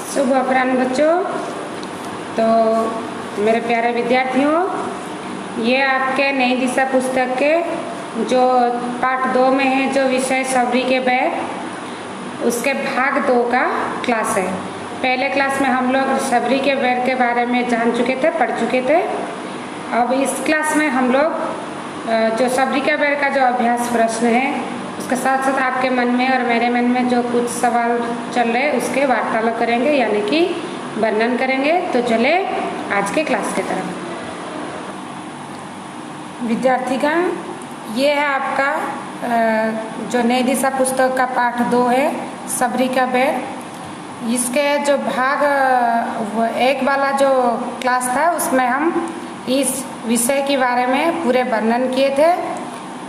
शुभ अपराह्न बच्चों। तो मेरे प्यारे विद्यार्थियों, ये आपके नई दिशा पुस्तक के जो पाठ 2 में है, जो विषय सबरी के बैर, उसके भाग 2 का क्लास है। पहले क्लास में हम लोग सबरी के बैर के बारे में जान चुके थे, पढ़ चुके थे। अब इस क्लास में हम लोग जो सबरी के बैर का जो अभ्यास प्रश्न है, उसके साथ साथ आपके मन में और मेरे मन में जो कुछ सवाल चल रहे हैं उसके वार्तालाप करेंगे, यानी कि वर्णन करेंगे। तो चले आज के क्लास की तरफ। विद्यार्थीगण, ये है आपका जो नई दिशा पुस्तक का पाठ 2 है, सबरी का बैर। इसके जो भाग 1 वाला जो क्लास था, उसमें हम इस विषय के बारे में पूरे वर्णन किए थे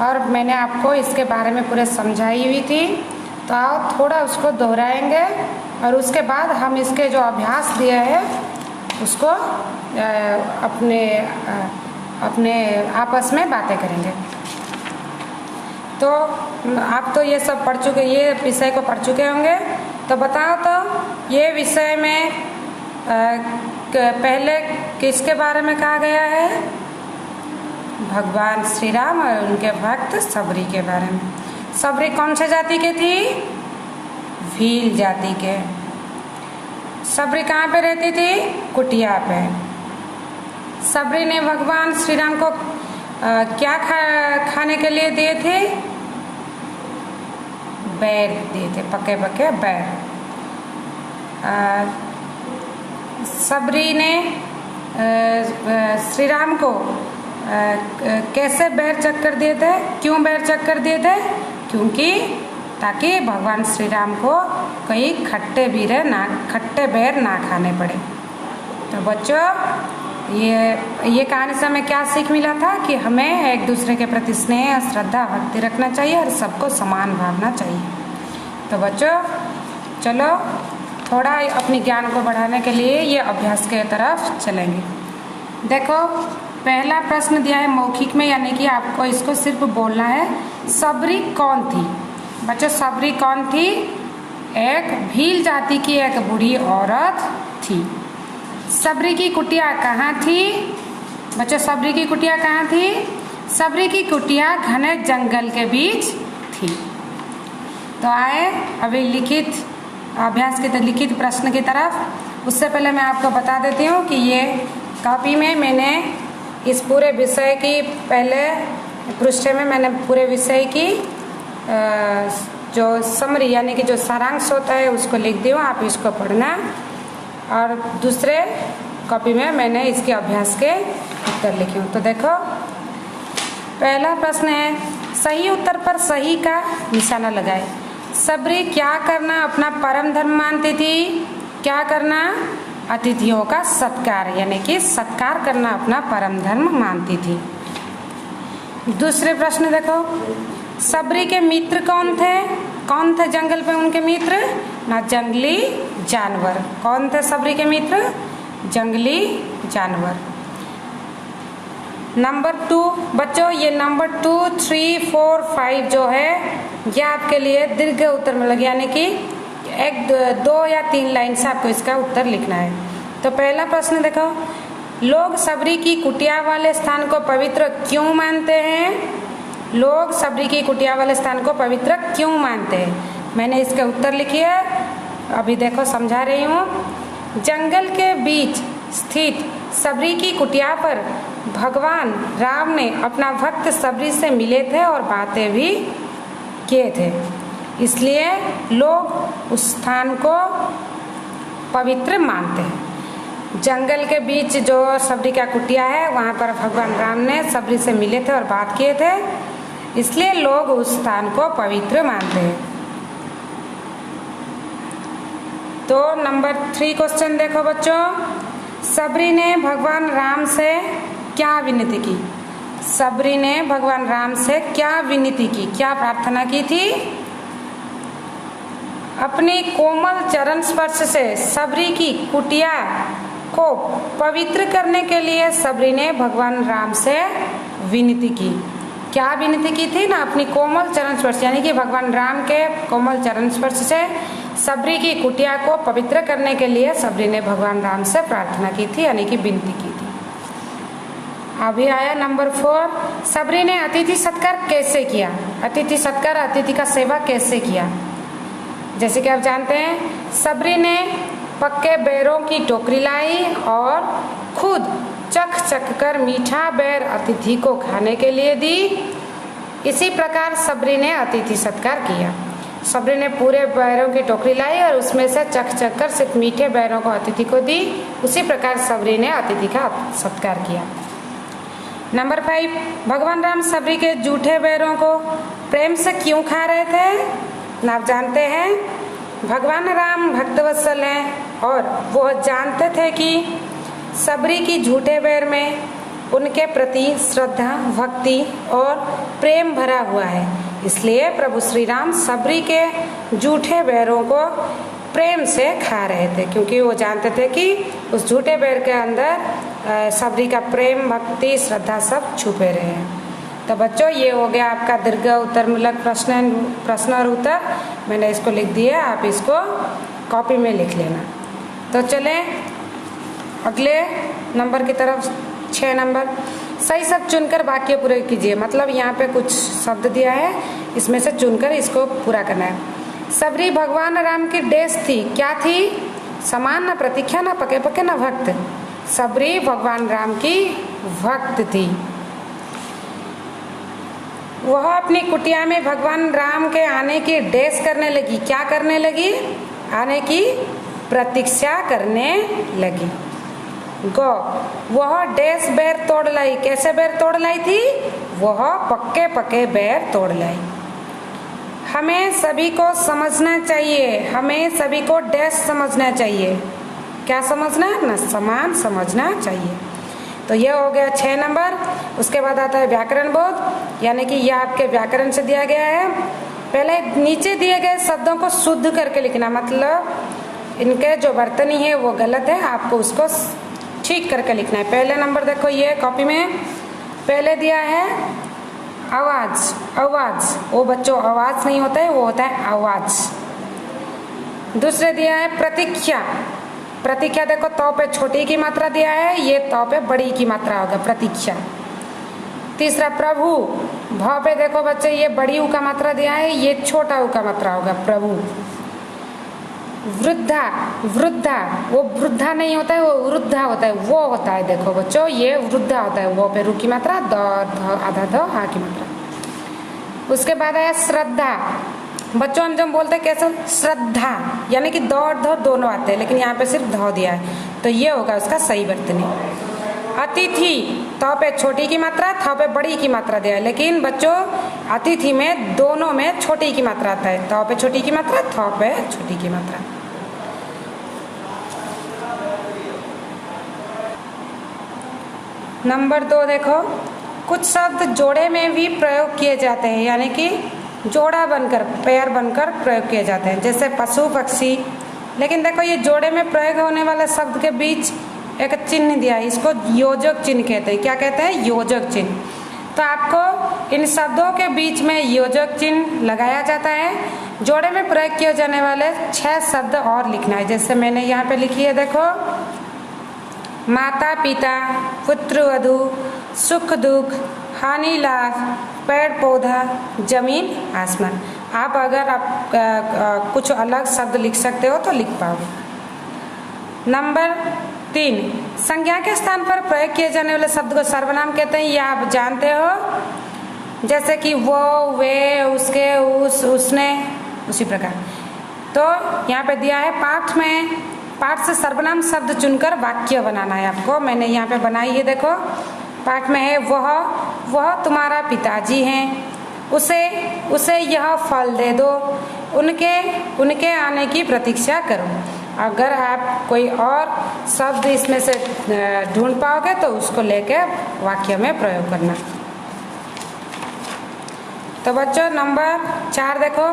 और मैंने आपको इसके बारे में पूरे समझाई हुई थी। तो आओ थोड़ा उसको दोहराएंगे और उसके बाद हम इसके जो अभ्यास दिए हैं उसको अपने आपस में बातें करेंगे। तो आप तो ये सब पढ़ चुके, ये विषय को पढ़ चुके होंगे। तो बताओ, तो ये विषय में पहले किसके बारे में कहा गया है? भगवान श्री राम और उनके भक्त सबरी के बारे में। सबरी कौन से जाति के थी? भील जाति के। सबरी कहाँ पे रहती थी? कुटिया पे। सबरी ने भगवान श्री राम को क्या खाने के लिए दिए थे? बैर दिए थे, पके पके बैर। सबरी ने श्री राम को कैसे बैर चक्कर दिए थे? क्यों बैर चक्कर दिए थे? क्योंकि ताकि भगवान श्री राम को कहीं खट्टे बैर ना खाने पड़े। तो बच्चों, ये कहानी से हमें क्या सीख मिला था कि हमें एक दूसरे के प्रति स्नेह और श्रद्धा भक्ति रखना चाहिए और सबको समान भावना चाहिए। तो बच्चों, चलो थोड़ा अपनी ज्ञान को बढ़ाने के लिए ये अभ्यास के तरफ चलेंगे। देखो, पहला प्रश्न दिया है मौखिक में, यानी कि आपको इसको सिर्फ बोलना है। सबरी कौन थी? बच्चों, सबरी कौन थी? एक भील जाति की एक बूढ़ी औरत थी। सबरी की कुटिया कहाँ थी? बच्चों, सबरी की कुटिया कहाँ थी? सबरी की कुटिया घने जंगल के बीच थी। तो आए अभी लिखित अभ्यास के लिखित प्रश्न की तरफ। उससे पहले मैं आपको बता देती हूँ कि ये कॉपी में मैंने इस पूरे विषय की पहले पृष्ठ में मैंने पूरे विषय की जो समरी, यानी कि जो सारांश होता है, उसको लिख दी हूँ। आप इसको पढ़ना। और दूसरे कॉपी में मैंने इसके अभ्यास के उत्तर लिखे हूँ। तो देखो, पहला प्रश्न है, सही उत्तर पर सही का निशाना लगाए। सबरी क्या करना अपना परम धर्म मानती थी? क्या करना? अतिथियों का सत्कार, यानी कि सत्कार करना अपना परम धर्म मानती थी। दूसरे प्रश्न देखो, सबरी के मित्र कौन थे? कौन थे जंगल पे उनके मित्र? ना जंगली जानवर। कौन थे सबरी के मित्र? जंगली जानवर। नंबर 2 बच्चों, ये नंबर 2, 3, 4, 5 जो है, ये आपके लिए दीर्घ उत्तर में लगे, यानी कि 2 या 3 लाइन से आपको इसका उत्तर लिखना है। तो पहला प्रश्न देखो, लोग सबरी की कुटिया वाले स्थान को पवित्र क्यों मानते हैं? लोग सबरी की कुटिया वाले स्थान को पवित्र क्यों मानते हैं? मैंने इसके उत्तर लिखी है, अभी देखो समझा रही हूँ। जंगल के बीच स्थित सबरी की कुटिया पर भगवान राम ने अपना भक्त सबरी से मिले थे और बातें भी किए थे, इसलिए लोग उस स्थान को पवित्र मानते हैं। जंगल के बीच जो सबरी का कुटिया है, वहाँ पर भगवान राम ने सबरी से मिले थे और बात किए थे, इसलिए लोग उस स्थान को पवित्र मानते हैं। तो नंबर 3 क्वेश्चन देखो बच्चों, सबरी ने भगवान राम से क्या विनती की? सबरी ने भगवान राम से क्या विनती की, क्या प्रार्थना की थी? अपनी कोमल चरण स्पर्श से सबरी की कुटिया को पवित्र करने के लिए सबरी ने भगवान राम से विनती की। क्या विनती की थी ना? अपनी कोमल चरण स्पर्श, यानी कि भगवान राम के कोमल चरण स्पर्श से सबरी की कुटिया को पवित्र करने के लिए सबरी ने भगवान राम से प्रार्थना की थी, यानी कि विनती की थी। अभी आया नंबर 4, सबरी ने अतिथि सत्कार कैसे किया। अतिथि सत्कार, अतिथि का सेवा कैसे किया। जैसे कि आप जानते हैं, सबरी ने पक्के बेरों की टोकरी लाई और खुद चख चख कर मीठा बेर अतिथि को खाने के लिए दी। इसी प्रकार सबरी ने अतिथि सत्कार किया। सबरी ने पूरे बैरों की टोकरी लाई और उसमें से चख चख कर सिर्फ मीठे बैरों को अतिथि को दी। उसी प्रकार सबरी ने अतिथि का सत्कार किया। नंबर 5, भगवान राम सबरी के जूठे बैरों को प्रेम से क्यों खा रहे थे। आप जानते हैं, भगवान राम भक्तवत्सल हैं और वो जानते थे कि सबरी की झूठे बैर में उनके प्रति श्रद्धा, भक्ति और प्रेम भरा हुआ है। इसलिए प्रभु श्री राम सबरी के झूठे बैरों को प्रेम से खा रहे थे, क्योंकि वो जानते थे कि उस झूठे बैर के अंदर सबरी का प्रेम, भक्ति, श्रद्धा सब छुपे रहे हैं। तो बच्चों, ये हो गया आपका दीर्घ उत्तरमूलक प्रश्न और उत्तर। मैंने इसको लिख दिया, आप इसको कॉपी में लिख लेना। तो चलें अगले नंबर की तरफ। 6 नंबर, सही शब्द चुनकर वाक्य पूरे कीजिए। मतलब यहाँ पे कुछ शब्द दिया है, इसमें से चुनकर इसको पूरा करना है। सबरी भगवान राम की डेस थी, क्या थी। समान, न प्रतीक्षा, न पके पके, न भक्त। सबरी भगवान राम की भक्त थी। वह अपनी कुटिया में भगवान राम के आने की डेस करने लगी। क्या करने लगी। आने की प्रतीक्षा करने लगी। गो, वह डेस बेर तोड़ लाई। कैसे बेर तोड़ लाई थी। वह पक्के पके बेर तोड़ लाई। हमें सभी को समझना चाहिए। हमें सभी को डेस समझना चाहिए। क्या समझना है ना, समान समझना चाहिए। तो यह हो गया 6 नंबर। उसके बाद आता है व्याकरण बोध, यानी कि यह आपके व्याकरण से दिया गया है। पहले नीचे दिए गए शब्दों को शुद्ध करके लिखना, मतलब इनके जो वर्तनी है वो गलत है, आपको उसको ठीक करके लिखना है। पहले नंबर देखो, ये कॉपी में पहले दिया है आवाज। आवाज, वो बच्चों आवाज नहीं होता है, वो होता है आवाज। दूसरे दिया है प्रतीक्षा। प्रतीक्षा देखो, तो पे छोटी की मात्रा दिया है, ये तो पे बड़ी की मात्रा होगा, प्रतीक्षा। तीसरा प्रभु, भ पे देखो बच्चे, ये बड़ी ऊ का मात्रा दिया है, ये छोटा ऊ का मात्रा होगा, प्रभु। वृद्धा, वृद्धा, वो वृद्धा नहीं होता है, वो वृद्धा होता है, वो होता है। देखो बच्चों, ये वृद्धा होता है, वो पे रू की मात्रा, द, आधा ध, हा की मात्रा। उसके बाद आया श्रद्धा। बच्चों, हम जब बोलते हैं कैसे, श्रद्धा, यानी कि द और ध दोनों आते हैं, लेकिन यहाँ पे सिर्फ ध दिया है, तो ये होगा उसका सही वर्तनी। अतिथि, तो पे छोटी की मात्रा, थ पे बड़ी की मात्रा दिया है, लेकिन बच्चों अतिथि में दोनों में छोटी की मात्रा आता है। तो पे छोटी की मात्रा, थ पे छोटी की मात्रा। नंबर 2 देखो, कुछ शब्द जोड़े में भी प्रयोग किए जाते हैं, यानी कि जोड़ा बनकर, पेयर बनकर प्रयोग किए जाते हैं, जैसे पशु, पक्षी। लेकिन देखो, ये जोड़े में प्रयोग होने वाले शब्द के बीच एक चिन्ह दिया है, इसको योजक चिन्ह कहते हैं। क्या कहते हैं, योजक चिन्ह। तो आपको इन शब्दों के बीच में योजक चिन्ह लगाया जाता है। जोड़े में प्रयोग किए जाने वाले 6 शब्द और लिखना है, जैसे मैंने यहाँ पे लिखी है, देखो, माता पिता, पुत्र वधु, सुख दुख, हानि लाभ, पेड़ पौधा, जमीन आसमान। आप अगर कुछ अलग शब्द लिख सकते हो तो लिख पाओगे। नंबर 3, संज्ञा के स्थान पर प्रयोग किए जाने वाले शब्द को सर्वनाम कहते हैं, ये आप जानते हो, जैसे कि वो, वे, उसके, उस, उसने, उसी प्रकार। तो यहाँ पे दिया है पाठ में, पाठ से सर्वनाम शब्द चुनकर वाक्य बनाना है आपको। मैंने यहाँ पे बनाई है, देखो, पाठ में है वह तुम्हारा पिताजी हैं, उसे यह फल दे दो, उनके आने की प्रतीक्षा करो। अगर आप कोई और शब्द इसमें से ढूंढ पाओगे तो उसको लेके वाक्य में प्रयोग करना। तो बच्चों, नंबर 4 देखो,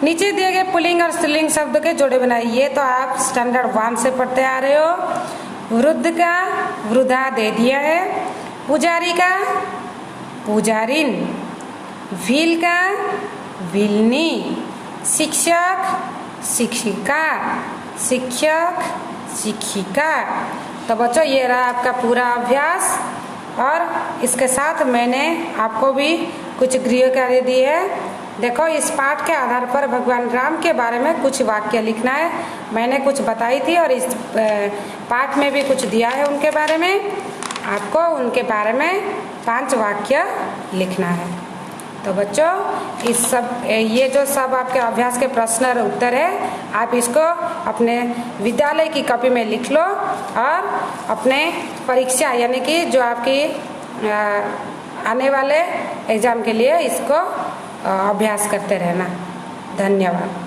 नीचे दिए गए पुल्लिंग और स्त्रीलिंग शब्द के जोड़े बनाइए। ये तो आप स्टैंडर्ड 1 से पढ़ते आ रहे हो। वृद्ध का वृद्धा दे दिया है, पुजारी का पुजारिन, भील का भीलनी, शिक्षक शिक्षिका, शिक्षक, शिक्षिका। तो बच्चों ये रहा आपका पूरा अभ्यास और इसके साथ मैंने आपको भी कुछ गृह कार्य दिए हैं। देखो इस पाठ के आधार पर भगवान राम के बारे में कुछ वाक्य लिखना है। मैंने कुछ बताई थी और इस पाठ में भी कुछ दिया है उनके बारे में। आपको उनके बारे में 5 वाक्य लिखना है। तो बच्चों इस सब ये जो सब आपके अभ्यास के प्रश्न और उत्तर है आप इसको अपने विद्यालय की कॉपी में लिख लो और अपने परीक्षा यानी कि जो आपकी आने वाले एग्जाम के लिए इसको अभ्यास करते रहना। धन्यवाद।